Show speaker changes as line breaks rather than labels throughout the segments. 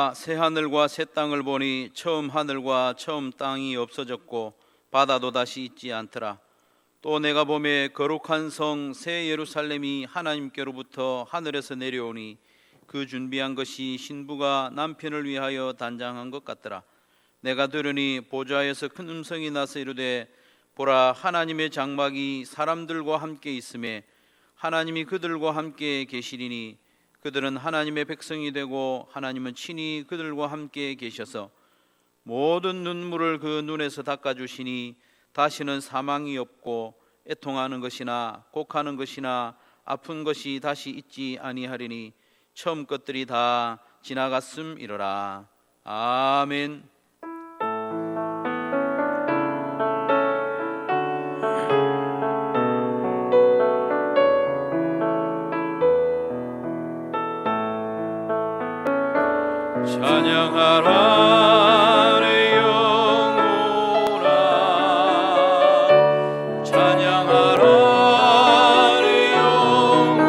내가 새 하늘과 새 땅을 보니 처음 하늘과 처음 땅이 없어졌고 바다도 다시 있지 않더라. 또 내가 보매 거룩한 성 새 예루살렘이 하나님께로부터 하늘에서 내려오니 그 준비한 것이 신부가 남편을 위하여 단장한 것 같더라. 내가 들으니 보좌에서 큰 음성이 나서 이르되 보라, 하나님의 장막이 사람들과 함께 있음에 하나님이 그들과 함께 계시리니 그들은 하나님의 백성이 되고 하나님은 친히 그들과 함께 계셔서 모든 눈물을 그 눈에서 닦아주시니 다시는 사망이 없고 애통하는 것이나 곡하는 것이나 아픈 것이 다시 있지 아니하리니 처음 것들이 다 지나갔음이로라. 아멘. 찬양하라 내 영혼아, 찬양하라 내 영혼아.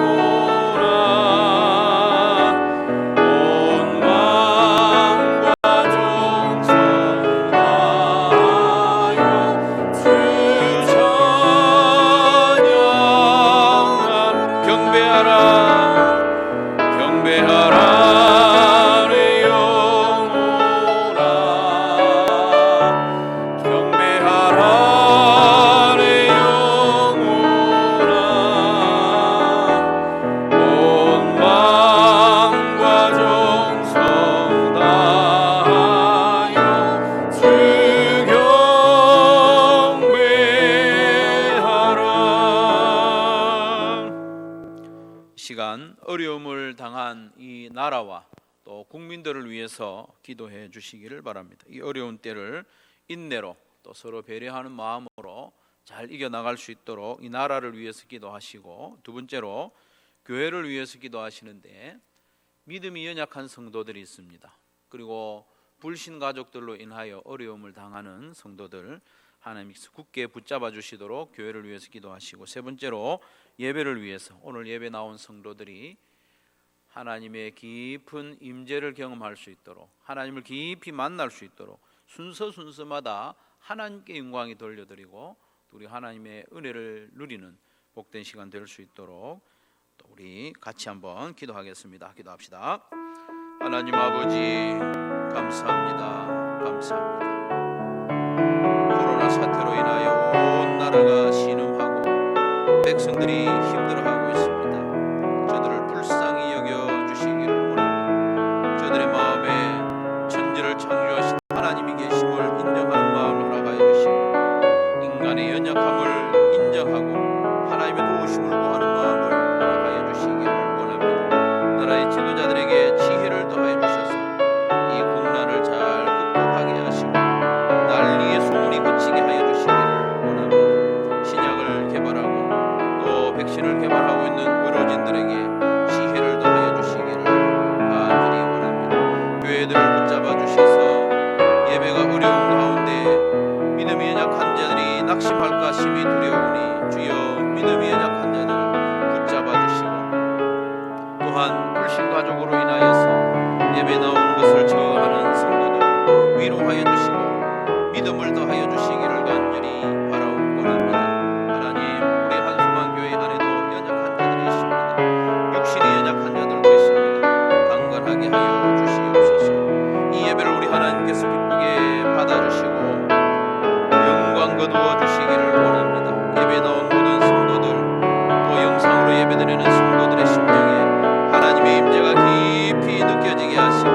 온 마음과 정성 다하여 주 찬양하라. 경배하라 경배하라 시간 어려움을 당한 이 나라와 또 국민들을 위해서 기도해 주시기를 바랍니다. 이 어려운 때를 인내로 또 서로 배려하는 마음으로 잘 이겨나갈 수 있도록 이 나라를 위해서 기도하시고, 두 번째로 교회를 위해서 기도하시는데 믿음이 연약한 성도들이 있습니다. 그리고 불신 가족들로 인하여 어려움을 당하는 성도들 하나님께서 굳게 붙잡아 주시도록 교회를 위해서 기도하시고, 세 번째로 예배를 위해서 오늘 예배 나온 성도들이 하나님의 깊은 임재를 경험할 수 있도록, 하나님을 깊이 만날 수 있도록 순서마다 하나님께 영광이 돌려드리고 우리 하나님의 은혜를 누리는 복된 시간 될 수 있도록 또 우리 같이 한번 기도하겠습니다. 기도합시다. 하나님 아버지, 감사합니다. 감사합니다. 코로나 사태로 인하여 온 나라가 신음하고 백성들이 힘들어하고 있습니다. 저들을 불쌍히 여겨주시기를 원합니다. 저들의 마음에 천지를 창조하신 하나님이 계심을 인정하는 마음을 허락하여 주시고, 인간의 연약함을 인정하고 하나님의 도우심을 구하는 마음을 허락하여 주시기를 원합니다. 나라의 지도자들에게 지혜를 더하여 주셔서 이 국난을 잘 극복하게 하시고 난리의 소문이 그치게 하여 주시기를 원합니다. 신약을 개발하고 또 백신을 개발하고 있는 의료진들에게 지혜를 더하여 주시기를 간절히 원합니다. 교회들을 붙잡아 주셔서 예배가 어려운 가운데 믿음이 연약한 자들이 낙심할까 심히 두려우니 주여 믿음이 연약한 자들 붙잡아 주시고, 또한 불신 가족으로 인하여서 예배 나오는 것을 저하는 성도들 위로하여 주시고 믿음을 더하여 주시기를 간절히 바라옵고 원합니다. 하나님, 우리 한수만 교회 안에도 연약한 자들이 있습니다. 육신이 연약한 자들도 있습니다. 강건하게 하여 주시옵소서. 이 예배를 우리 하나님께서 기쁘게 받아주시고 영광 거두어 주시기를 원합니다. 예배 나온 모든 성도들, 또 영상으로 예배드리는 성도들의 심정에 하나님의 임재가 깊이 느껴지게 하시고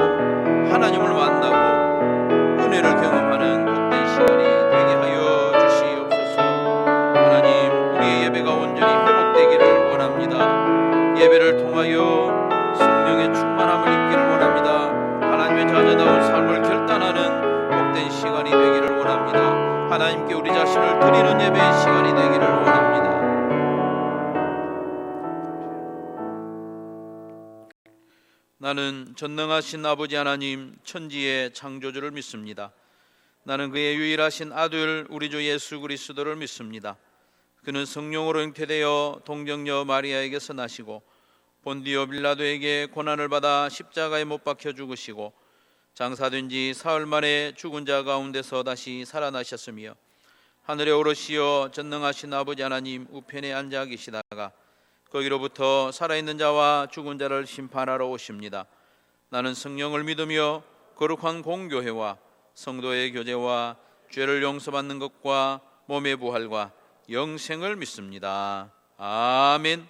하나님을 만나고 은혜를 경험하는 복된 시간이 되게 하여 주시옵소서. 하나님, 우리의 예배가 온전히 회복되기를 원합니다. 예배를 통하여 성령의 충만함을 입기를 원합니다. 하나님의 자녀다운 삶을 결단하는 복된 시간이 되기를 원합니다. 하나님께 우리 자신을 드리는 예배의 시간이 되기를 원합니다. 나는 전능하신 아버지 하나님, 천지의 창조주를 믿습니다. 나는 그의 유일하신 아들 우리 주 예수 그리스도를 믿습니다. 그는 성령으로 잉태되어 동정녀 마리아에게서 나시고 본디오 빌라도에게 고난을 받아 십자가에 못 박혀 죽으시고 장사된 지 사흘 만에 죽은 자 가운데서 다시 살아나셨으며 하늘에 오르시어 전능하신 아버지 하나님 우편에 앉아 계시다가 거기로부터 살아있는 자와 죽은 자를 심판하러 오십니다. 나는 성령을 믿으며 거룩한 공교회와 성도의 교제와 죄를 용서받는 것과 몸의 부활과 영생을 믿습니다. 아멘.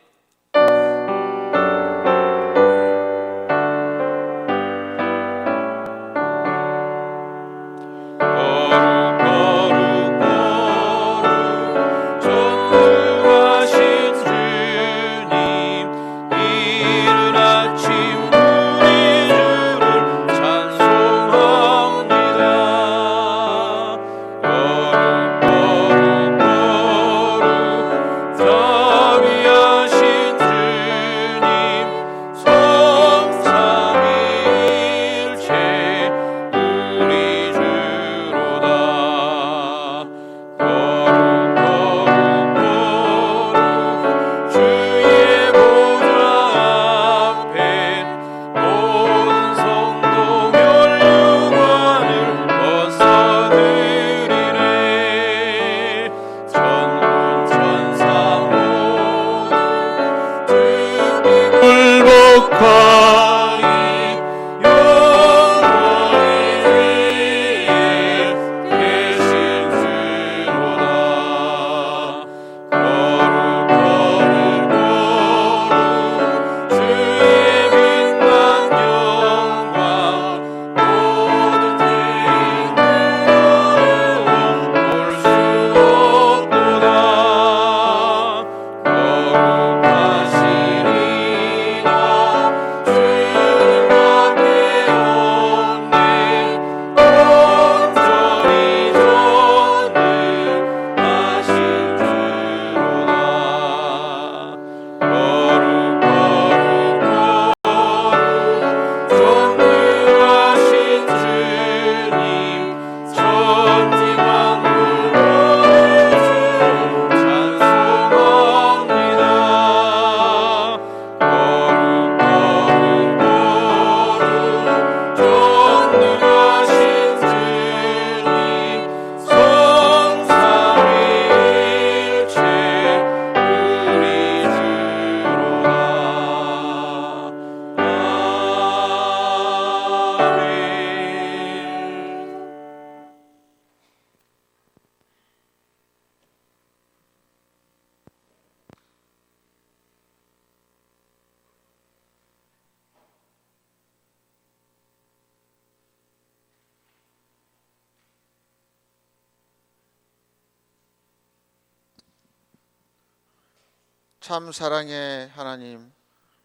참 사랑의 하나님,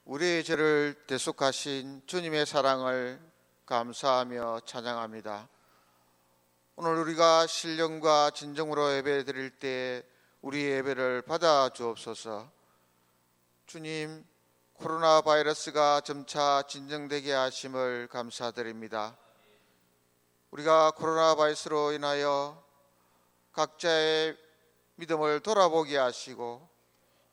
우리의 죄를 대속하신 주님의 사랑을 감사하며 찬양합니다. 오늘 우리가 신령과 진정으로 예배 드릴 때 우리의 예배를 받아 주옵소서. 주님, 코로나 바이러스가 점차 진정되게 하심을 감사드립니다. 우리가 코로나 바이러스로 인하여 각자의 믿음을 돌아보게 하시고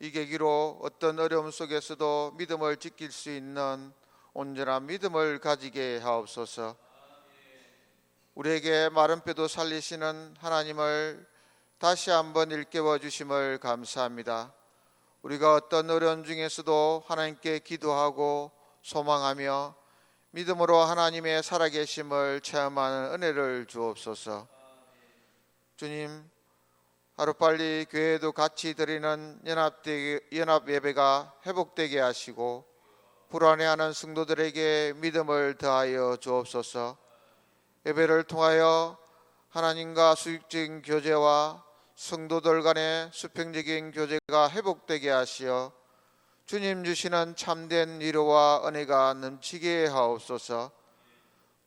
이 계기로 어떤 어려움 속에서도 믿음을 지킬 수 있는 온전한 믿음을 가지게 하옵소서. 우리에게 마른 뼈도 살리시는 하나님을 다시 한번 일깨워 주심을 감사합니다. 우리가 어떤 어려움 중에서도 하나님께 기도하고 소망하며 믿음으로 하나님의 살아계심을 체험하는 은혜를 주옵소서. 주님, 하루빨리 교회에도 같이 드리는 연합 예배가 회복되게 하시고 불안해하는 성도들에게 믿음을 더하여 주옵소서. 예배를 통하여 하나님과 수직적인 교제와 성도들 간의 수평적인 교제가 회복되게 하시어 주님 주시는 참된 위로와 은혜가 넘치게 하옵소서.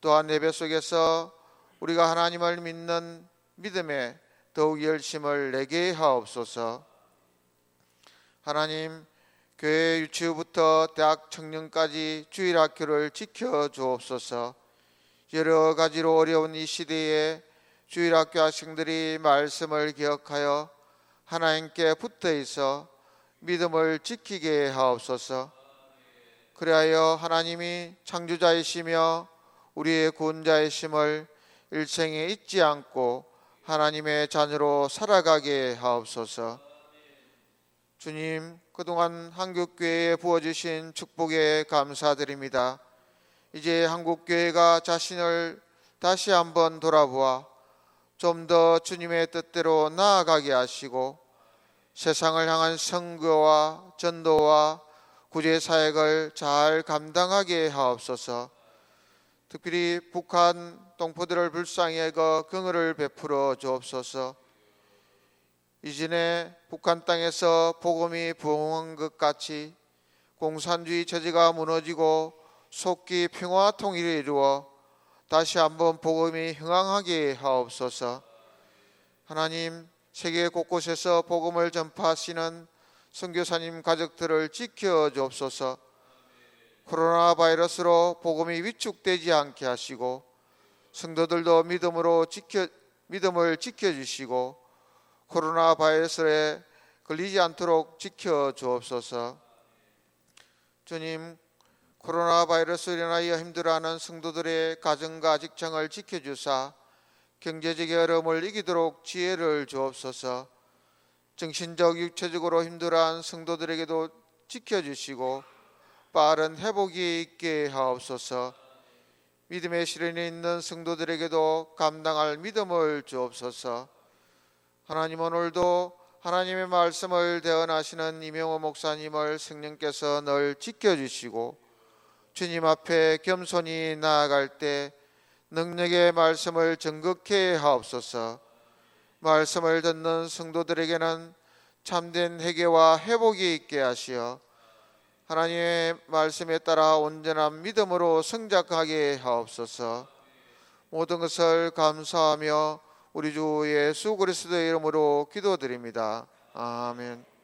또한 예배 속에서 우리가 하나님을 믿는 믿음에 더욱 열심을 내게 하옵소서. 하나님, 교회 유치부부터 대학 청년까지 주일학교를 지켜 주옵소서. 여러 가지로 어려운 이 시대에 주일학교 학생들이 말씀을 기억하여 하나님께 붙어 있어 믿음을 지키게 하옵소서. 그리하여 하나님이 창조자이시며 우리의 구원자의 심을 일생에 잊지 않고 하나님의 자녀로 살아가게 하옵소서. 주님, 그동안 한국교회에 부어주신 축복에 감사드립니다. 이제 한국교회가 자신을 다시 한번 돌아보아 좀 더 주님의 뜻대로 나아가게 하시고 세상을 향한 선교와 전도와 구제 사역을 잘 감당하게 하옵소서. 특별히 북한 동포들을 불쌍히 여겨 긍휼을 베풀어 주옵소서. 이전에 북한 땅에서 복음이 부흥한 것 같이 공산주의 체제가 무너지고 속기 평화 통일을 이루어 다시 한번 복음이 흥황하게 하옵소서. 하나님, 세계 곳곳에서 복음을 전파하시는 선교사님 가족들을 지켜 주옵소서. 코로나 바이러스로 복음이 위축되지 않게 하시고 성도들도 믿음을 지켜주시고 코로나 바이러스에 걸리지 않도록 지켜 주옵소서. 주님, 코로나 바이러스로 인하여 힘들어하는 성도들의 가정과 직장을 지켜주사 경제적인 어려움을 이기도록 지혜를 주옵소서. 정신적, 육체적으로 힘들어한 성도들에게도 지켜주시고 빠른 회복이 있게 하옵소서. 믿음의 시련이 있는 성도들에게도 감당할 믿음을 주옵소서. 하나님, 오늘도 하나님의 말씀을 대언하시는 이명호 목사님을 성령께서 늘 지켜주시고 주님 앞에 겸손히 나아갈 때 능력의 말씀을 전극케 하옵소서. 말씀을 듣는 성도들에게는 참된 회개와 회복이 있게 하시어 하나님의 말씀에 따라 온전한 믿음으로 성장하게 하옵소서. 모든 것을 감사하며 우리 주 예수 그리스도의 이름으로 기도드립니다. 아멘.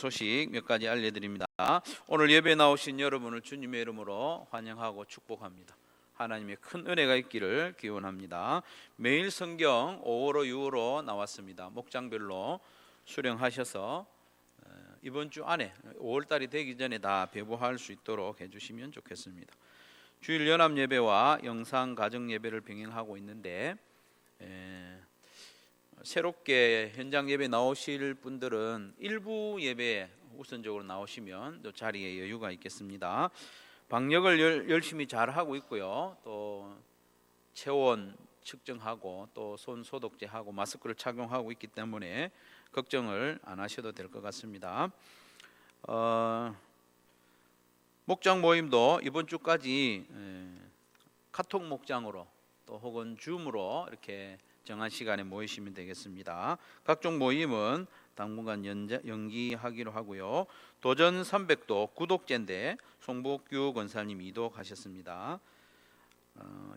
소식 몇 가지 알려드립니다. 오늘 예배 나오신 여러분을 주님의 이름으로 환영하고 축복합니다. 하나님의 큰 은혜가 있기를 기원합니다. 매일 성경 5호로 6호로 나왔습니다. 목장별로 수령하셔서 이번 주 안에 5월달이 되기 전에 다 배부할 수 있도록 해주시면 좋겠습니다. 주일 연합 예배와 영상 가정 예배를 병행하고 있는데 새롭게 현장 예배 나오실 분들은 일부 예배에 우선적으로 나오시면 또 자리에 여유가 있겠습니다. 방역을 열심히 잘 하고 있고요. 또 체온 측정하고 또 손 소독제하고 마스크를 착용하고 있기 때문에 걱정을 안 하셔도 될 것 같습니다. 목장 모임도 이번 주까지 카톡 목장으로 또 혹은 줌으로 이렇게 정한 시간에 모이시면 되겠습니다. 각종 모임은 당분간 연기하기로 하고요. 도전 300도 구독제인데 송복규 권사님 이독하셨습니다.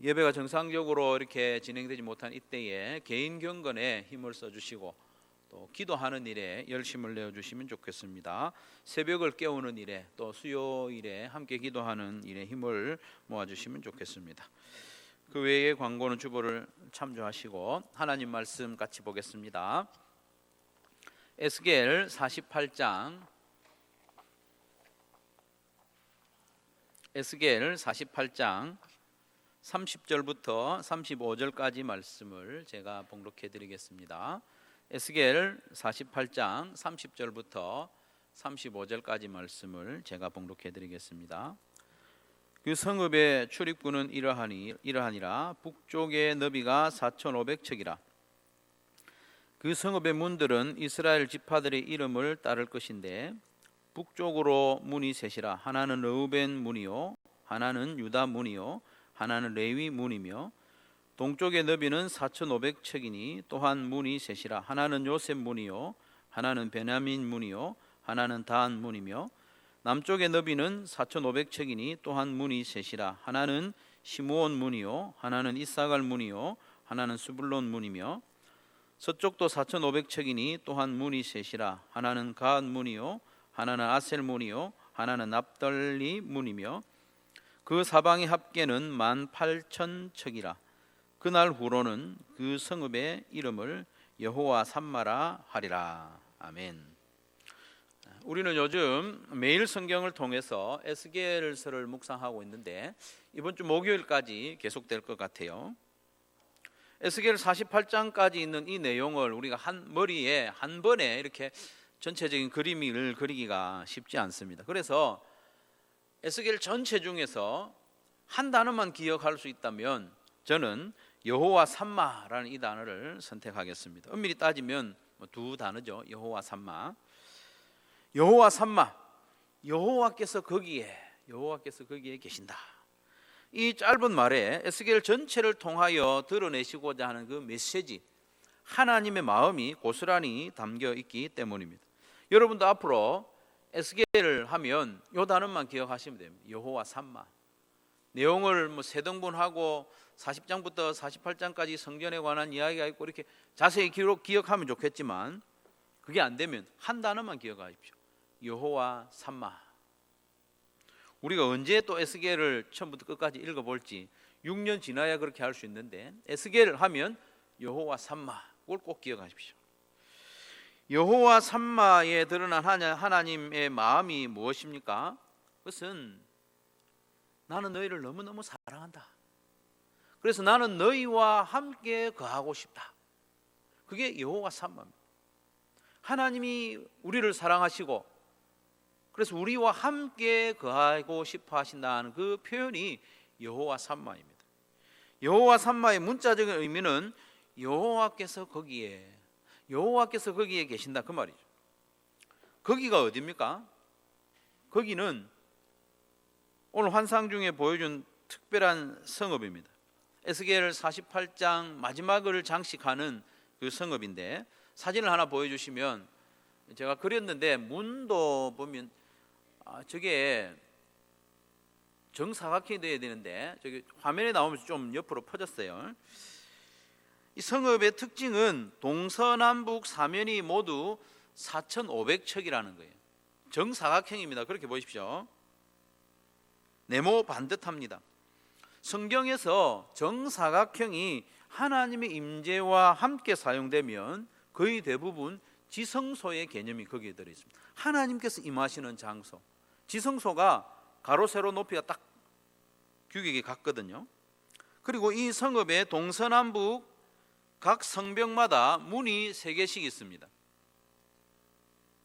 예배가 정상적으로 이렇게 진행되지 못한 이때에 개인 경건에 힘을 써주시고 또 기도하는 일에 열심을 내어주시면 좋겠습니다. 새벽을 깨우는 일에 또 수요일에 함께 기도하는 일에 힘을 모아주시면 좋겠습니다. 그 외의 광고는 주보를 참조하시고 하나님 말씀 같이 보겠습니다. 에스겔 48장 30절부터 35절까지 말씀을 제가 봉독해 드리겠습니다. 에스겔 48장 30절부터 35절까지 말씀을 제가 봉독해 드리겠습니다. 그 성읍의 출입구는 이러하니라. 북쪽의 너비가 4,500척이라. 그 성읍의 문들은 이스라엘 지파들의 이름을 따를 것인데 북쪽으로 문이 셋이라. 하나는 르우벤 문이요, 하나는 유다 문이요, 하나는 레위 문이며 동쪽의 너비는 4,500척이니 또한 문이 셋이라. 하나는 요셉 문이요, 하나는 베냐민 문이요, 하나는 단 문이며 남쪽의 너비는 4,500척이니 또한 문이 셋이라. 하나는 시므온 문이요, 하나는 이사갈 문이요, 하나는 스불론 문이며 서쪽도 4,500척이니 또한 문이 셋이라. 하나는 갓 문이요, 하나는 아셀 문이요, 하나는 납달리 문이며 그 사방의 합계는 18,000척이라. 그날 후로는 그 성읍의 이름을 여호와 삼마라 하리라. 아멘. 우리는 요즘 매일 성경을 통해서 에스겔서를 묵상하고 있는데 이번 주 목요일까지 계속될 것 같아요. 에스겔 48장까지 있는 이 내용을 우리가 머리에 한 번에 이렇게 전체적인 그림을 그리기가 쉽지 않습니다. 그래서 에스겔 전체 중에서 한 단어만 기억할 수 있다면 저는 여호와 삼마라는 이 단어를 선택하겠습니다. 엄밀히 따지면 두 단어죠. 여호와 삼마. 여호와 삼마, 여호와께서 거기에 계신다. 이 짧은 말에 에스겔 전체를 통하여 드러내시고자 하는 그 메시지, 하나님의 마음이 고스란히 담겨 있기 때문입니다. 여러분도 앞으로 에스겔을 하면 이 단어만 기억하시면 됩니다. 여호와 삼마. 내용을 세 등분하고 40장부터 48장까지 성전에 관한 이야기가 있고 이렇게 자세히 기억하면 좋겠지만 그게 안 되면 한 단어만 기억하십시오. 여호와 삼마. 우리가 언제 또 에스겔을 처음부터 끝까지 읽어볼지 6년 지나야 그렇게 할 수 있는데 에스겔을 하면 여호와 삼마, 그걸 꼭 기억하십시오. 여호와 삼마에 드러난 하나님의 마음이 무엇입니까? 그것은 나는 너희를 너무너무 사랑한다. 그래서 나는 너희와 함께 거하고 싶다. 그게 여호와 삼마입니다. 하나님이 우리를 사랑하시고 그래서 우리와 함께 거하고 싶어 하신다는 그 표현이 여호와 삼마입니다. 여호와 삼마의 문자적인 의미는 여호와께서 거기에 계신다 그 말이죠. 거기가 어디입니까? 거기는 오늘 환상 중에 보여준 특별한 성읍입니다. 에스겔 48장 마지막을 장식하는 그 성읍인데 사진을 하나 보여주시면 제가 그렸는데 문도 보면 저게 정사각형이 되어야 되는데 저기 화면에 나오면서 좀 옆으로 퍼졌어요. 이 성읍의 특징은 동서남북 사면이 모두 4,500척이라는 거예요. 정사각형입니다. 그렇게 보십시오. 네모 반듯합니다. 성경에서 정사각형이 하나님의 임재와 함께 사용되면 거의 대부분 지성소의 개념이 거기에 들어있습니다. 하나님께서 임하시는 장소. 지성소가 가로 세로 높이가 딱 규격이 같거든요. 그리고 이 성읍의 동서남북 각 성벽마다 문이 3개씩 있습니다.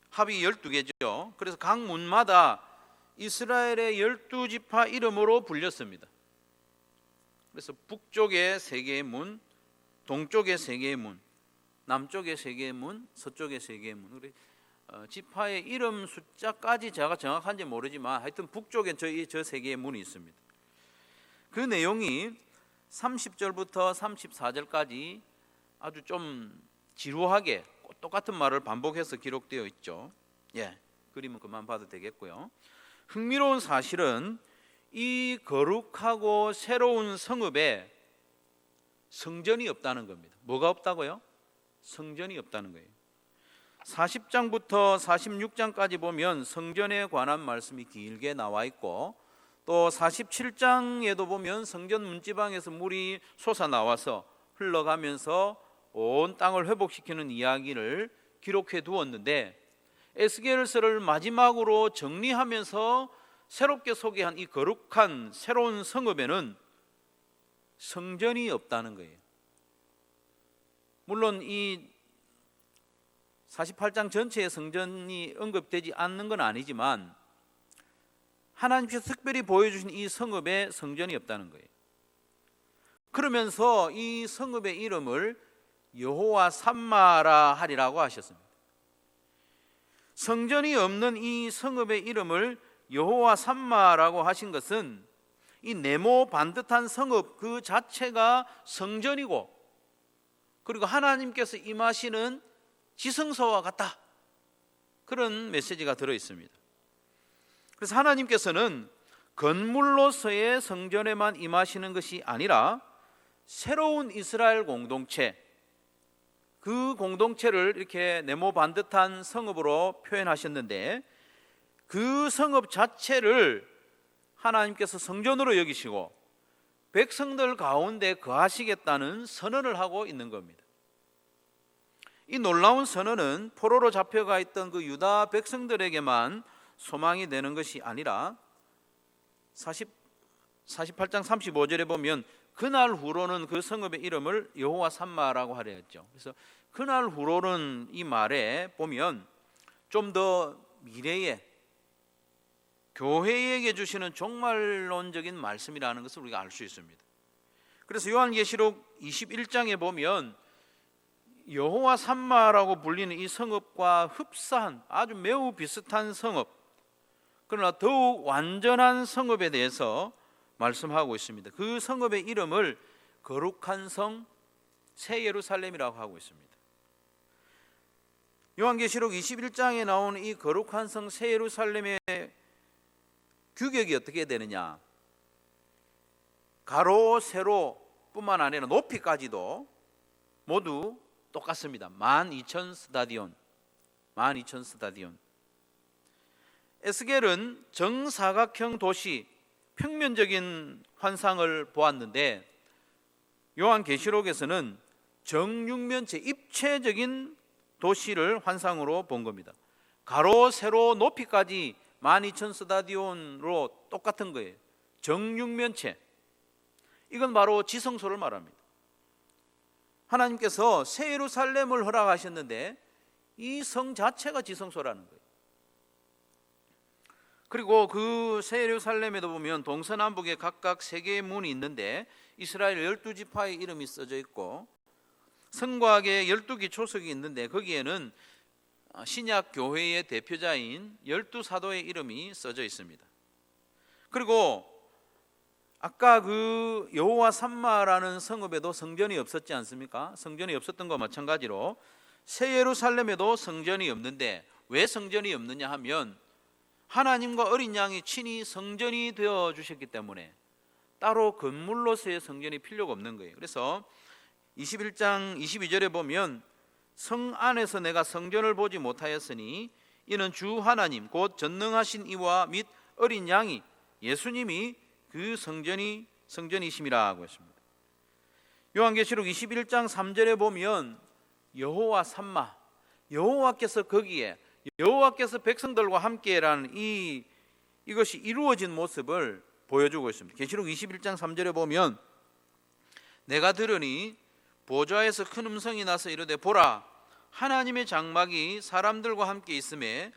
합이 12개죠. 그래서 각 문마다 이스라엘의 12지파 이름으로 불렸습니다. 그래서 북쪽에 3개의 문, 동쪽에 3개의 문, 남쪽에 3개의 문, 서쪽에 3개의 문. 지파의 이름 숫자까지 제가 정확한지 모르지만 하여튼 북쪽엔 저 3개의 문이 있습니다. 그 내용이 30절부터 34절까지 아주 좀 지루하게 똑같은 말을 반복해서 기록되어 있죠. 그림은 그만 봐도 되겠고요. 흥미로운 사실은 이 거룩하고 새로운 성읍에 성전이 없다는 겁니다. 뭐가 없다고요? 성전이 없다는 거예요. 40장부터 46장까지 보면 성전에 관한 말씀이 길게 나와 있고, 또 47장에도 보면 성전 문지방에서 물이 솟아나와서 흘러가면서 온 땅을 회복시키는 이야기를 기록해 두었는데, 에스겔서를 마지막으로 정리하면서 새롭게 소개한 이 거룩한 새로운 성읍에는 성전이 없다는 거예요. 물론 이 48장 전체에 성전이 언급되지 않는 건 아니지만 하나님께서 특별히 보여주신 이 성읍에 성전이 없다는 거예요. 그러면서 이 성읍의 이름을 여호와 삼마라 하리라고 하셨습니다. 성전이 없는 이 성읍의 이름을 여호와 삼마라고 하신 것은 이 네모 반듯한 성읍 그 자체가 성전이고, 그리고 하나님께서 임하시는 지성소와 같다, 그런 메시지가 들어있습니다. 그래서 하나님께서는 건물로서의 성전에만 임하시는 것이 아니라 새로운 이스라엘 공동체, 그 공동체를 이렇게 네모 반듯한 성읍으로 표현하셨는데, 그 성읍 자체를 하나님께서 성전으로 여기시고 백성들 가운데 거하시겠다는 선언을 하고 있는 겁니다. 이 놀라운 선언은 포로로 잡혀가 있던 그 유다 백성들에게만 소망이 되는 것이 아니라 48장 35절에 보면 그날 후로는 그 성읍의 이름을 여호와 삼마라고 하려 했죠. 그래서 그날 후로는 이 말에 보면 좀 더 미래에 교회에게 주시는 종말론적인 말씀이라는 것을 우리가 알 수 있습니다. 그래서 요한계시록 21장에 보면 여호와 삼마라고 불리는 이 성읍과 흡사한 아주 매우 비슷한 성읍, 그러나 더욱 완전한 성읍에 대해서 말씀하고 있습니다. 그 성읍의 이름을 거룩한 성 새 예루살렘이라고 하고 있습니다. 요한계시록 21장에 나오는 이 거룩한 성 새 예루살렘의 규격이 어떻게 되느냐, 가로 세로 뿐만 아니라 높이까지도 모두 똑같습니다. 12,000 스타디온, 12,000 스타디온. 에스겔은 정사각형 도시, 평면적인 환상을 보았는데, 요한계시록에서는 정육면체, 입체적인 도시를 환상으로 본 겁니다. 가로 세로 높이까지 12,000 스타디온으로 똑같은 거예요. 정육면체. 이건 바로 지성소를 말합니다. 하나님께서 새 예루살렘을 허락하셨는데 이 성 자체가 지성소라는 거예요. 그리고 그 새 예루살렘에도 보면 동서남북에 각각 3개의 문이 있는데 이스라엘 12지파의 이름이 써져 있고, 성곽에 12기 초석이 있는데 거기에는 신약 교회의 대표자인 12사도의 이름이 써져 있습니다. 그리고 아까 그 여호와 삼마라는 성읍에도 성전이 없었지 않습니까? 성전이 없었던 것과 마찬가지로 새 예루살렘에도 성전이 없는데, 왜 성전이 없느냐 하면 하나님과 어린 양이 친히 성전이 되어 주셨기 때문에 따로 건물로서의 성전이 필요가 없는 거예요. 그래서 21장 22절에 보면 성 안에서 내가 성전을 보지 못하였으니 이는 주 하나님 곧 전능하신 이와 및 어린 양이 예수님이 그 성전이심이라 하고 있습니다. 요한계시록 21장 3절에 보면 여호와 삼마, 여호와께서 거기에, 여호와께서 백성들과 함께라는 이것이 이루어진 모습을 보여주고 있습니다. 계시록 21장 3절에 보면 내가 들으니 보좌에서 큰 음성이 나서 이르되 보라, 하나님의 장막이 사람들과 함께 있음에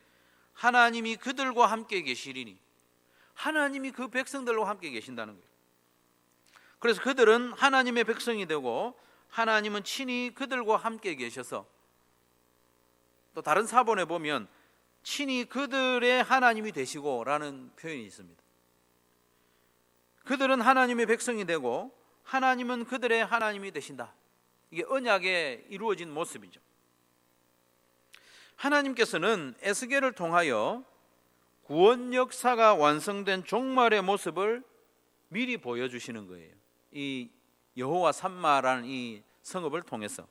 하나님이 그들과 함께 계시리니, 하나님이 그 백성들과 함께 계신다는 거예요. 그래서 그들은 하나님의 백성이 되고 하나님은 친히 그들과 함께 계셔서, 또 다른 사본에 보면 친히 그들의 하나님이 되시고 라는 표현이 있습니다. 그들은 하나님의 백성이 되고 하나님은 그들의 하나님이 되신다. 이게 언약에 이루어진 모습이죠. 하나님께서는 에스겔을 통하여 구원 역사가 완성된 종말의 모습을 미리 보여주시는 거예요. 이 여호와 삼마라는 이 성읍을 통해서.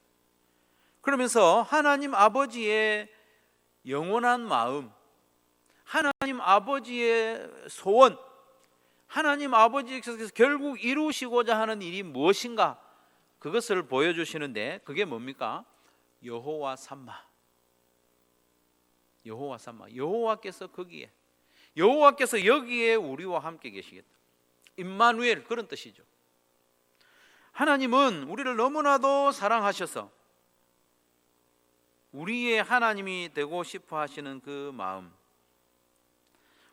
그러면서 하나님 아버지의 영원한 마음, 하나님 아버지의 소원, 하나님 아버지께서 결국 이루시고자 하는 일이 무엇인가, 그것을 보여주시는데 그게 뭡니까? 여호와 삼마. 여호와 삼마. 여호와께서 거기에, 여호와께서 여기에 우리와 함께 계시겠다. 임마누엘, 그런 뜻이죠. 하나님은 우리를 너무나도 사랑하셔서 우리의 하나님이 되고 싶어 하시는 그 마음,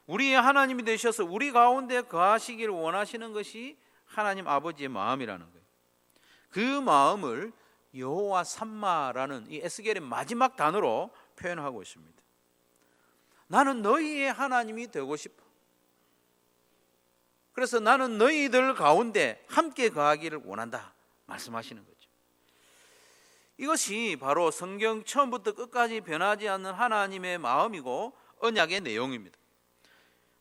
우리의 하나님이 되셔서 우리 가운데 거하시기를 원하시는 것이 하나님 아버지의 마음이라는 거예요. 그 마음을 여호와 삼마라는 이 에스겔의 마지막 단어로 표현하고 있습니다. 나는 너희의 하나님이 되고 싶어. 그래서 나는 너희들 가운데 함께 거하기를 원한다 말씀하시는 거죠. 이것이 바로 성경 처음부터 끝까지 변하지 않는 하나님의 마음이고 언약의 내용입니다.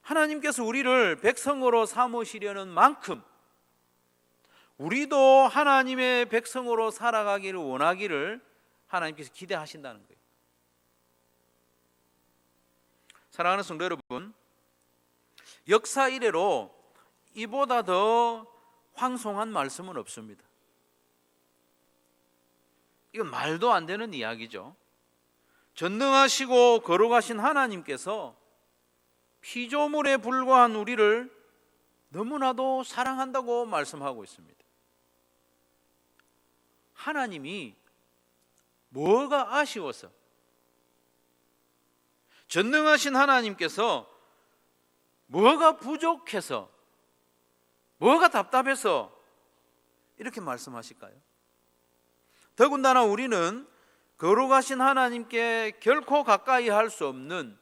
하나님께서 우리를 백성으로 삼으시려는 만큼 우리도 하나님의 백성으로 살아가기를 원하기를 하나님께서 기대하신다는 거예요. 사랑하는 성도 여러분, 역사 이래로 이보다 더 황송한 말씀은 없습니다. 이건 말도 안 되는 이야기죠. 전능하시고 거룩하신 하나님께서 피조물에 불과한 우리를 너무나도 사랑한다고 말씀하고 있습니다. 하나님이 뭐가 아쉬워서, 전능하신 하나님께서 뭐가 부족해서, 뭐가 답답해서 이렇게 말씀하실까요? 더군다나 우리는 거룩하신 하나님께 결코 가까이 할 수 없는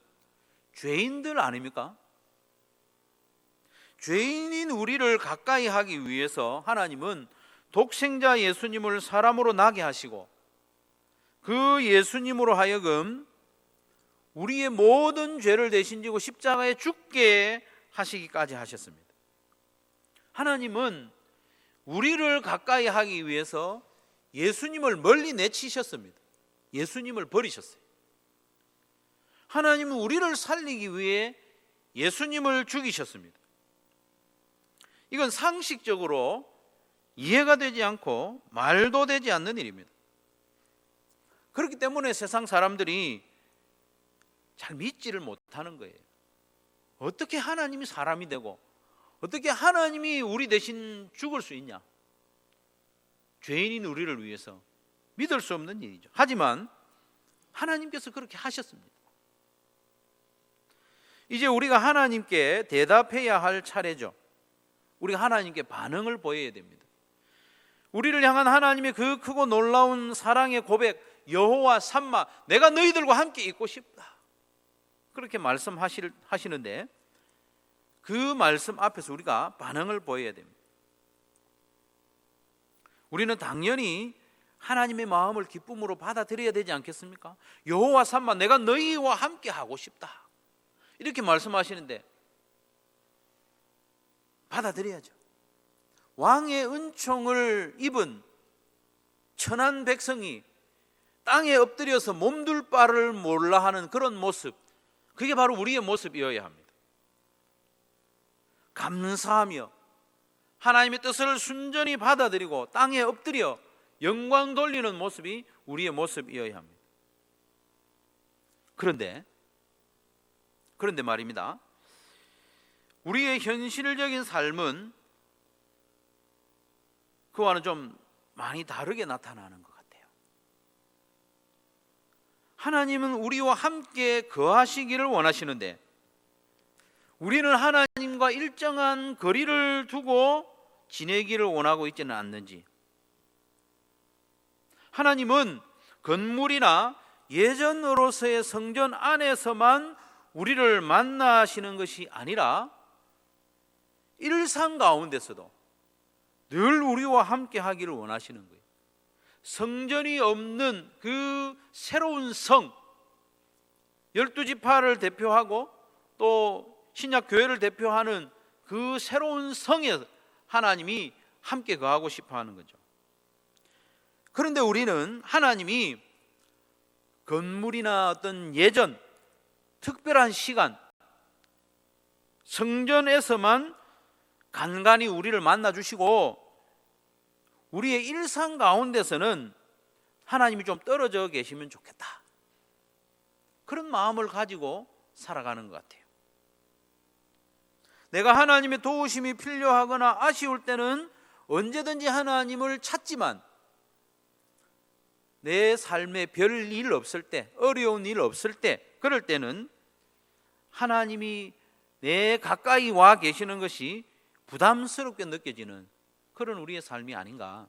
죄인들 아닙니까? 죄인인 우리를 가까이 하기 위해서 하나님은 독생자 예수님을 사람으로 나게 하시고 그 예수님으로 하여금 우리의 모든 죄를 대신 지고 십자가에 죽게 하시기까지 하셨습니다. 하나님은 우리를 가까이 하기 위해서 예수님을 멀리 내치셨습니다. 예수님을 버리셨어요. 하나님은 우리를 살리기 위해 예수님을 죽이셨습니다. 이건 상식적으로 이해가 되지 않고 말도 되지 않는 일입니다. 그렇기 때문에 세상 사람들이 잘 믿지를 못하는 거예요. 어떻게 하나님이 사람이 되고 어떻게 하나님이 우리 대신 죽을 수 있냐? 죄인인 우리를 위해서 믿을 수 없는 일이죠. 하지만 하나님께서 그렇게 하셨습니다. 이제 우리가 하나님께 대답해야 할 차례죠. 우리가 하나님께 반응을 보여야 됩니다. 우리를 향한 하나님의 그 크고 놀라운 사랑의 고백, 여호와 삼마, 내가 너희들과 함께 있고 싶다, 그렇게 말씀하시는데 그 말씀 앞에서 우리가 반응을 보여야 됩니다. 우리는 당연히 하나님의 마음을 기쁨으로 받아들여야 되지 않겠습니까? 여호와 삼마, 내가 너희와 함께 하고 싶다, 이렇게 말씀하시는데 받아들여야죠. 왕의 은총을 입은 천한 백성이 땅에 엎드려서 몸둘 바를 몰라 하는 그런 모습, 그게 바로 우리의 모습이어야 합니다. 감사하며 하나님의 뜻을 순전히 받아들이고 땅에 엎드려 영광 돌리는 모습이 우리의 모습이어야 합니다. 그런데 말입니다, 우리의 현실적인 삶은 그와는 좀 많이 다르게 나타나는 것 같아요. 하나님은 우리와 함께 거하시기를 원하시는데 우리는 하나님과 일정한 거리를 두고 지내기를 원하고 있지는 않는지, 하나님은 건물이나 예전으로서의 성전 안에서만 우리를 만나시는 것이 아니라 일상 가운데서도 늘 우리와 함께 하기를 원하시는 거예요. 성전이 없는 그 새로운 성, 12지파를 대표하고 또 신약교회를 대표하는 그 새로운 성에 하나님이 함께 거하고 싶어 하는 거죠. 그런데 우리는 하나님이 건물이나 어떤 예전, 특별한 시간, 성전에서만 간간히 우리를 만나주시고 우리의 일상 가운데서는 하나님이 좀 떨어져 계시면 좋겠다, 그런 마음을 가지고 살아가는 것 같아요. 내가 하나님의 도우심이 필요하거나 아쉬울 때는 언제든지 하나님을 찾지만 내 삶에 별 일 없을 때, 어려운 일 없을 때, 그럴 때는 하나님이 내 가까이 와 계시는 것이 부담스럽게 느껴지는 그런 우리의 삶이 아닌가.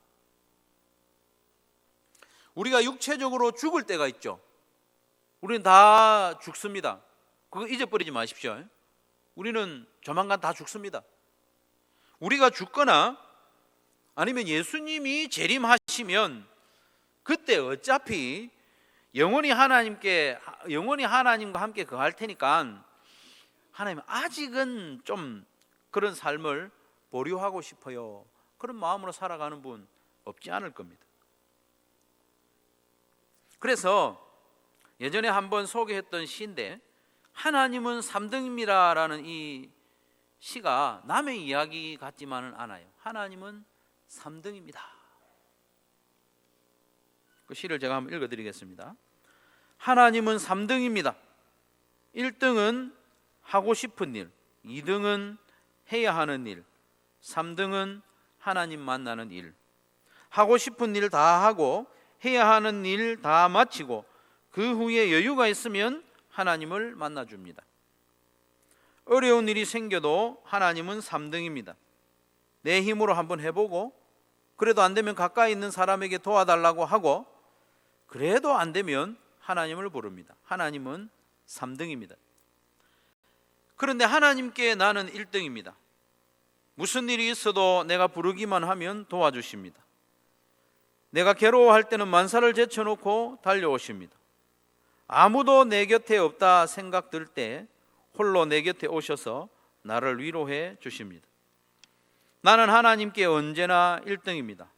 우리가 육체적으로 죽을 때가 있죠. 우리는 다 죽습니다. 그거 잊어버리지 마십시오. 우리는 조만간 다 죽습니다. 우리가 죽거나 아니면 예수님이 재림하시면 그때 어차피 영원히 하나님과 함께 거할 테니까 하나님 아직은 좀 그런 삶을 보류하고 싶어요, 그런 마음으로 살아가는 분 없지 않을 겁니다. 그래서 예전에 한번 소개했던 시인데 하나님은 3등입니다라는 이 시가 남의 이야기 같지만은 않아요. 하나님은 3등입니다. 그 시를 제가 한번 읽어드리겠습니다. 하나님은 3등입니다. 1등은 하고 싶은 일, 2등은 해야 하는 일, 3등은 하나님 만나는 일. 하고 싶은 일 다 하고 해야 하는 일 다 마치고 그 후에 여유가 있으면 하나님을 만나줍니다. 어려운 일이 생겨도 하나님은 3등입니다. 내 힘으로 한번 해보고 그래도 안 되면 가까이 있는 사람에게 도와달라고 하고 그래도 안 되면 하나님을 부릅니다. 하나님은 3등입니다. 그런데 하나님께 나는 1등입니다. 무슨 일이 있어도 내가 부르기만 하면 도와주십니다. 내가 괴로워할 때는 만사를 제쳐놓고 달려오십니다. 아무도 내 곁에 없다 생각들 때 홀로 내 곁에 오셔서 나를 위로해 주십니다. 나는 하나님께 언제나 1등입니다.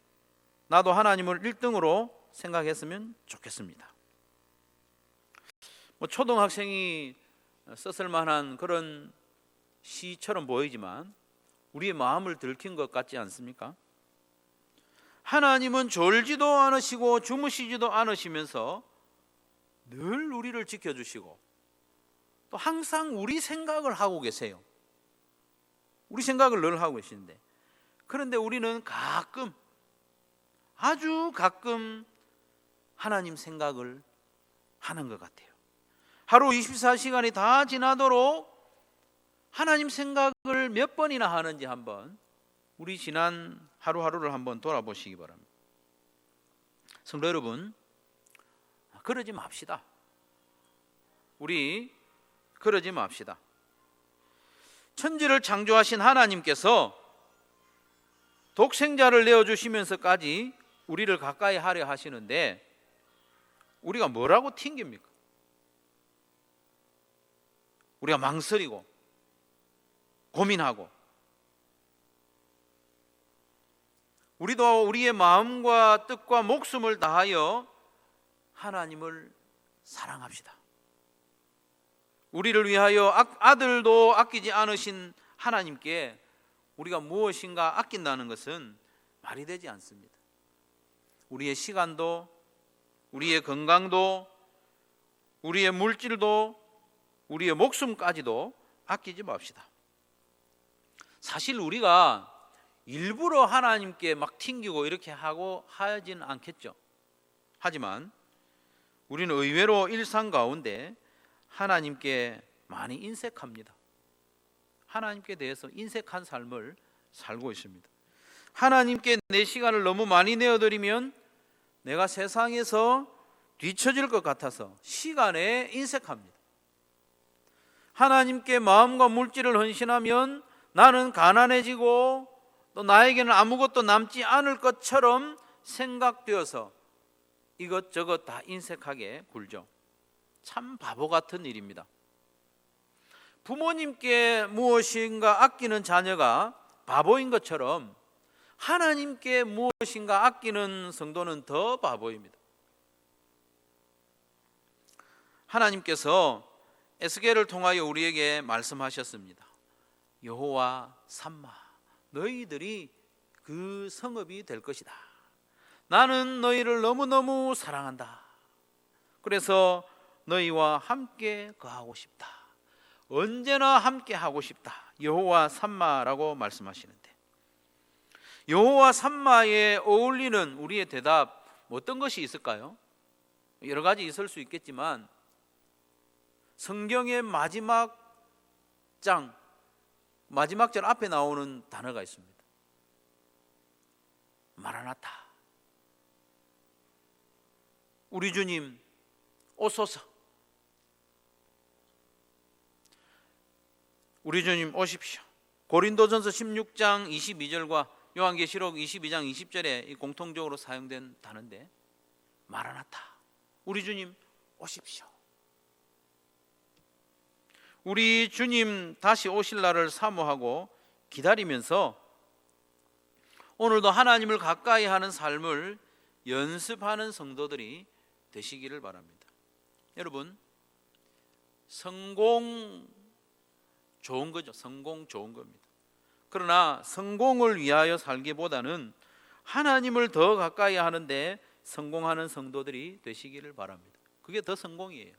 나도 하나님을 1등으로 생각했으면 좋겠습니다. 초등학생이 썼을 만한 그런 시처럼 보이지만 우리의 마음을 들킨 것 같지 않습니까? 하나님은 졸지도 않으시고 주무시지도 않으시면서 늘 우리를 지켜주시고 또 항상 우리 생각을 하고 계세요. 우리 생각을 늘 하고 계시는데, 그런데 우리는 가끔, 아주 가끔 하나님 생각을 하는 것 같아요. 하루 24시간이 다 지나도록 하나님 생각을 몇 번이나 하는지 한번 우리 지난 하루하루를 한번 돌아보시기 바랍니다. 성도 여러분, 그러지 맙시다. 우리 그러지 맙시다. 천지를 창조하신 하나님께서 독생자를 내어주시면서까지 우리를 가까이 하려 하시는데 우리가 뭐라고 튕깁니까? 우리가 망설이고 고민하고, 우리도 우리의 마음과 뜻과 목숨을 다하여 하나님을 사랑합시다. 우리를 위하여 아들도 아끼지 않으신 하나님께 우리가 무엇인가 아낀다는 것은 말이 되지 않습니다. 우리의 시간도, 우리의 건강도, 우리의 물질도, 우리의 목숨까지도 아끼지 맙시다. 사실 우리가 일부러 하나님께 막 튕기고 이렇게 하진 않겠죠. 하지만 우리는 의외로 일상 가운데 하나님께 많이 인색합니다. 하나님께 대해서 인색한 삶을 살고 있습니다. 하나님께 내 시간을 너무 많이 내어드리면 내가 세상에서 뒤처질 것 같아서 시간에 인색합니다. 하나님께 마음과 물질을 헌신하면 나는 가난해지고 또 나에게는 아무것도 남지 않을 것처럼 생각되어서 이것저것 다 인색하게 굴죠. 참 바보 같은 일입니다. 부모님께 무엇인가 아끼는 자녀가 바보인 것처럼 하나님께 무엇인가 아끼는 성도는 더 바보입니다. 하나님께서 에스겔을 통하여 우리에게 말씀하셨습니다. 여호와 삼마, 너희들이 그 성읍이 될 것이다. 나는 너희를 너무너무 사랑한다. 그래서 너희와 함께 거하고 싶다. 언제나 함께 하고 싶다. 여호와 삼마라고 말씀하시는데, 여호와 삼마에 어울리는 우리의 대답 어떤 것이 있을까요? 여러 가지 있을 수 있겠지만 성경의 마지막 절 앞에 나오는 단어가 있습니다. 마라나타. 우리 주님 오소서. 우리 주님 오십시오. 고린도전서 16장 22절과 요한계시록 22장 20절에 공통적으로 사용된 단어인데, 마라나타, 우리 주님 오십시오. 우리 주님 다시 오실 날을 사모하고 기다리면서 오늘도 하나님을 가까이 하는 삶을 연습하는 성도들이 되시기를 바랍니다. 여러분, 성공 좋은 거죠. 성공 좋은 겁니다. 그러나 성공을 위하여 살기보다는 하나님을 더 가까이 하는데 성공하는 성도들이 되시기를 바랍니다. 그게 더 성공이에요.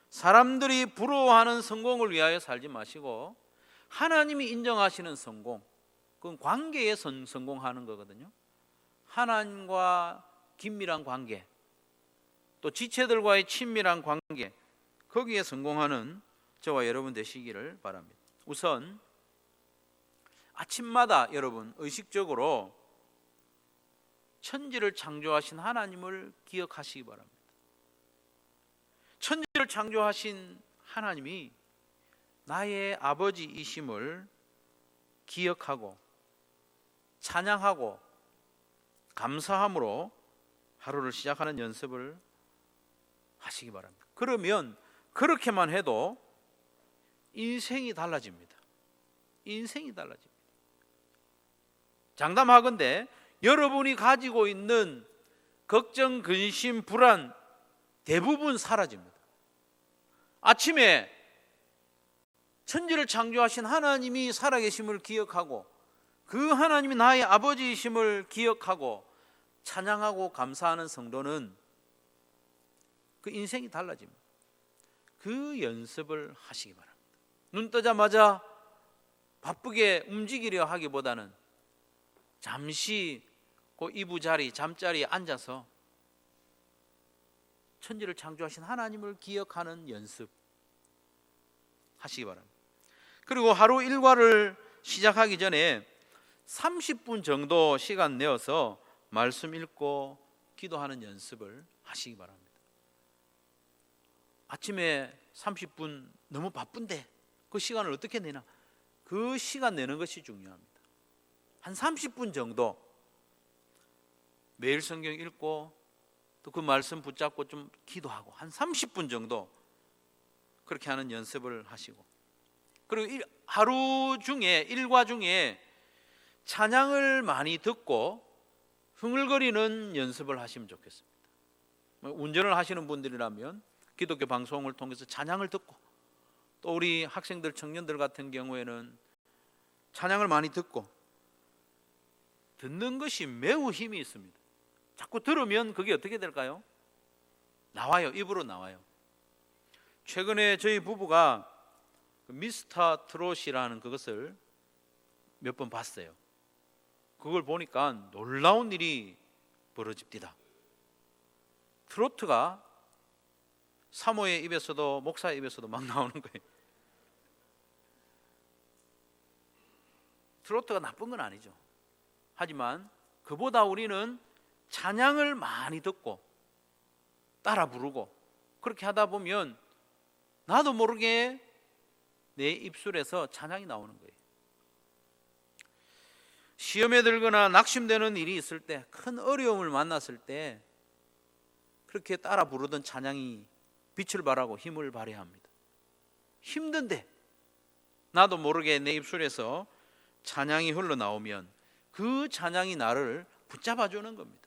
사람들이 부러워하는 성공을 위하여 살지 마시고 하나님이 인정하시는 성공, 그건 관계에 성공하는 거거든요. 하나님과 긴밀한 관계, 또 지체들과의 친밀한 관계, 거기에 성공하는 저와 여러분 되시기를 바랍니다. 우선 아침마다 여러분 의식적으로 천지를 창조하신 하나님을 기억하시기 바랍니다. 천지를 창조하신 하나님이 나의 아버지이심을 기억하고 찬양하고 감사함으로 하루를 시작하는 연습을 하시기 바랍니다. 그러면 그렇게만 해도 인생이 달라집니다. 인생이 달라집니다. 장담하건대 여러분이 가지고 있는 걱정, 근심, 불안 대부분 사라집니다. 아침에 천지를 창조하신 하나님이 살아계심을 기억하고 그 하나님이 나의 아버지이심을 기억하고 찬양하고 감사하는 성도는 그 인생이 달라집니다. 그 연습을 하시기 바랍니다. 눈 뜨자마자 바쁘게 움직이려 하기보다는 잠시 그 이부자리, 잠자리에 앉아서 천지를 창조하신 하나님을 기억하는 연습 하시기 바랍니다. 그리고 하루 일과를 시작하기 전에 30분 정도 시간 내어서 말씀 읽고 기도하는 연습을 하시기 바랍니다. 아침에 30분 너무 바쁜데 그 시간을 어떻게 내나? 그 시간 내는 것이 중요합니다. 한 30분 정도 매일 성경 읽고 또 그 말씀 붙잡고 좀 기도하고 한 30분 정도 그렇게 하는 연습을 하시고, 그리고 하루 중에 일과 중에 찬양을 많이 듣고 흥얼거리는 연습을 하시면 좋겠습니다. 운전을 하시는 분들이라면 기독교 방송을 통해서 찬양을 듣고, 또 우리 학생들, 청년들 같은 경우에는 찬양을 많이 듣고, 듣는 것이 매우 힘이 있습니다. 자꾸 들으면 그게 어떻게 될까요? 나와요. 입으로 나와요. 최근에 저희 부부가 미스터 트롯이라는 그것을 몇 번 봤어요. 그걸 보니까 놀라운 일이 벌어집니다. 트로트가 사모의 입에서도 목사의 입에서도 막 나오는 거예요. 트로트가 나쁜 건 아니죠. 하지만 그보다 우리는 찬양을 많이 듣고 따라 부르고, 그렇게 하다 보면 나도 모르게 내 입술에서 찬양이 나오는 거예요. 시험에 들거나 낙심되는 일이 있을 때, 큰 어려움을 만났을 때 그렇게 따라 부르던 찬양이 빛을 발하고 힘을 발해야 합니다. 힘든데 나도 모르게 내 입술에서 찬양이 흘러나오면 그 찬양이 나를 붙잡아 주는 겁니다.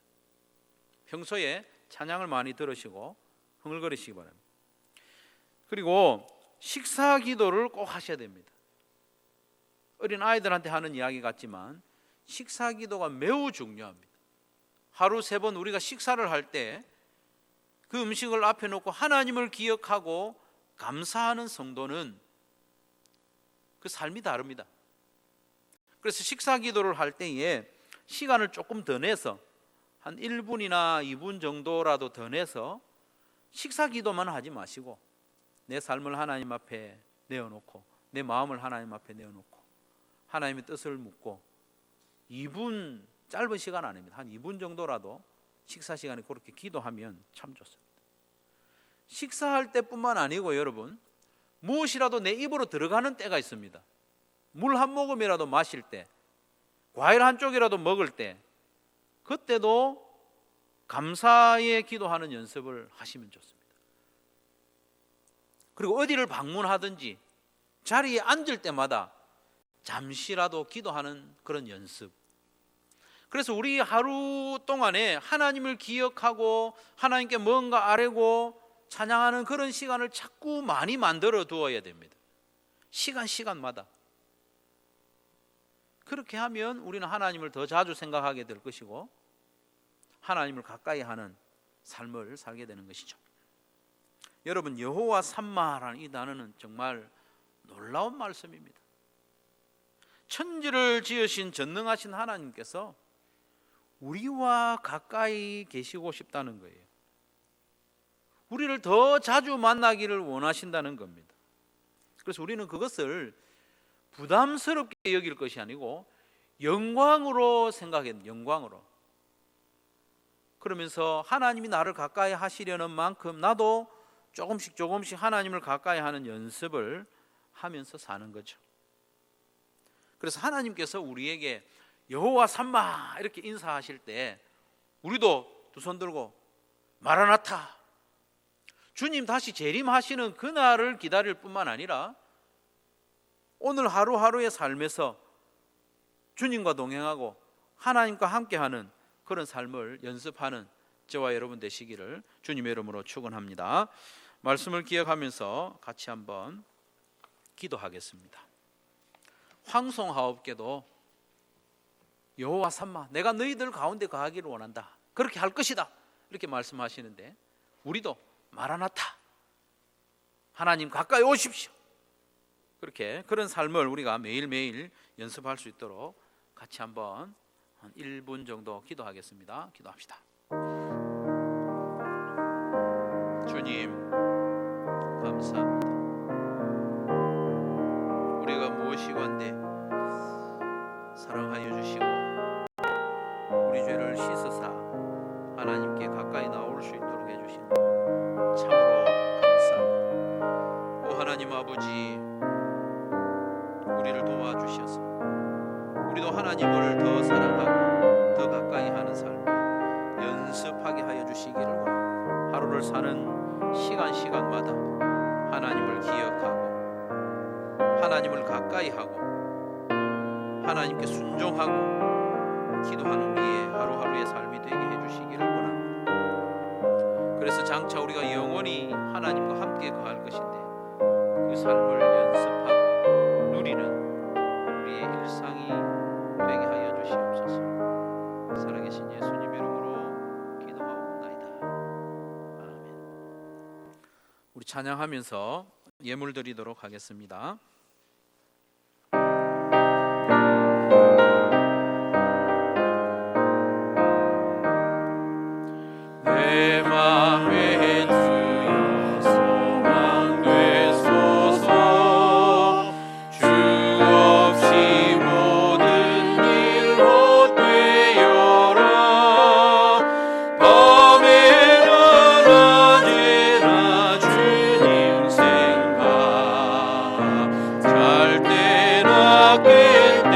평소에 찬양을 많이 들으시고 흥얼거리시기 바랍니다. 그리고 식사 기도를 꼭 하셔야 됩니다. 어린 아이들한테 하는 이야기 같지만 식사 기도가 매우 중요합니다. 하루 3번 우리가 식사를 할 때 그 음식을 앞에 놓고 하나님을 기억하고 감사하는 성도는 그 삶이 다릅니다. 그래서 식사 기도를 할 때에 시간을 조금 더 내서 한 1분이나 2분 정도라도 더 내서 식사 기도만 하지 마시고 내 삶을 하나님 앞에 내어놓고, 내 마음을 하나님 앞에 내어놓고 하나님의 뜻을 묻고, 2분, 짧은 시간 아닙니다. 한 2분 정도라도 식사 시간에 그렇게 기도하면 참 좋습니다. 식사할 때뿐만 아니고 여러분, 무엇이라도 내 입으로 들어가는 때가 있습니다. 물 한 모금이라도 마실 때, 과일 한 쪽이라도 먹을 때, 그때도 감사의 기도하는 연습을 하시면 좋습니다. 그리고 어디를 방문하든지 자리에 앉을 때마다 잠시라도 기도하는 그런 연습. 그래서 우리 하루 동안에 하나님을 기억하고 하나님께 뭔가 아뢰고 찬양하는 그런 시간을 자꾸 많이 만들어 두어야 됩니다. 시간마다. 그렇게 하면 우리는 하나님을 더 자주 생각하게 될 것이고 하나님을 가까이 하는 삶을 살게 되는 것이죠. 여러분, 여호와 삼마라는 이 단어는 정말 놀라운 말씀입니다. 천지를 지으신 전능하신 하나님께서 우리와 가까이 계시고 싶다는 거예요. 우리를 더 자주 만나기를 원하신다는 겁니다. 그래서 우리는 그것을 부담스럽게 여길 것이 아니고 영광으로 생각해야 됩니다. 영광으로. 그러면서 하나님이 나를 가까이 하시려는 만큼 나도 조금씩 하나님을 가까이 하는 연습을 하면서 사는 거죠. 그래서 하나님께서 우리에게 여호와 삼마 이렇게 인사하실 때 우리도 두 손 들고 마라나타, 주님 다시 재림하시는 그날을 기다릴 뿐만 아니라 오늘 하루하루의 삶에서 주님과 동행하고 하나님과 함께하는 그런 삶을 연습하는 저와 여러분 되시기를 주님의 이름으로 축원합니다. 말씀을 기억하면서 같이 한번 기도하겠습니다. 황송하옵게도 여호와 삼마, 내가 너희들 가운데 거하기를 원한다, 그렇게 할 것이다, 이렇게 말씀하시는데 우리도 마라나타, 하나님 가까이 오십시오, 그렇게 그런 삶을 우리가 매일매일 연습할 수 있도록 같이 한번 한 1분 정도 기도하겠습니다. 기도합시다. 주님 감사합니다. 우리가 무엇이건데 사랑하여 주시고 우리 죄를 씻으사 하나님께 가까이 나올 수 있도록 해주신 참으로 감사합니다. 오 하나님 아버지, 우리를 도와주셔서 우리도 하나님을 더 사랑하고 더 가까이 하는 삶을 연습하게 하여 주시기를 원합니다. 하루를 사는 시간마다 하나님을 기억하고 하나님을 가까이 하고 하나님께 순종하고 기도하는 우리의 하루하루의 삶이 되게 해주시기를 원합니다. 그래서 그래서 장차 우리가 영원히 하나님과 함께 거할 것인데 그 삶을 연습하고 누리는 우리의 일상이 되게 하여 주시옵소서. 살아계신 예수님 이름으로 기도하옵나이다. 아멘. 우리 찬양하면서 예물 드리도록 하겠습니다. 내 맘에 주여 소망 되소서. 주 없이 모든 일 헛되어라. 밤에나 낮에나 주님 생각, 잘 때나 깰 때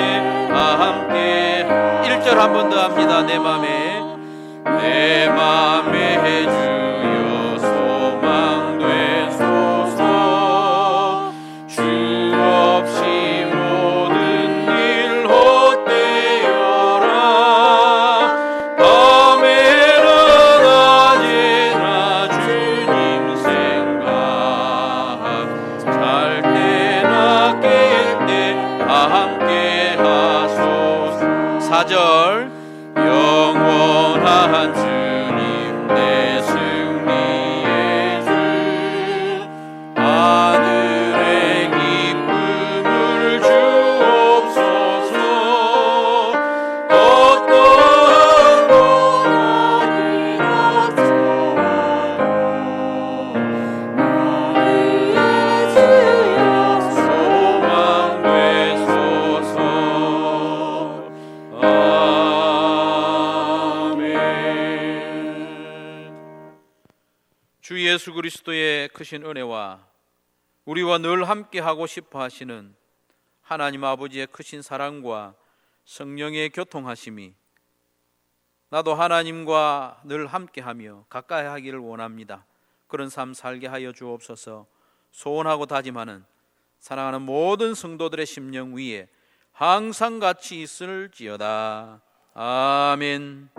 함께. 1절 한 번 더 합니다. 내 맘에 주여 소망 되소서. 주 없이 모든 일 헛되어라. 밤에나 낮에나 주님 생각, 잘 때나 깰 때 함께 하소서. 4절 영원한 주님 내 승리의 주, 하늘의 기쁨을 주옵소서. 어떠한 고난이 닥쳐와도 나의 주여 소망 되소서. 주 예수 그리스도의 크신 은혜와 우리와 늘 함께하고 싶어 하시는 하나님 아버지의 크신 사랑과 성령의 교통하심이 나도 하나님과 늘 함께하며 가까이 하기를 원합니다. 그런 삶 살게 하여 주옵소서. 소원하고 다짐하는 사랑하는 모든 성도들의 심령 위에 항상 같이 있을지어다. 아멘.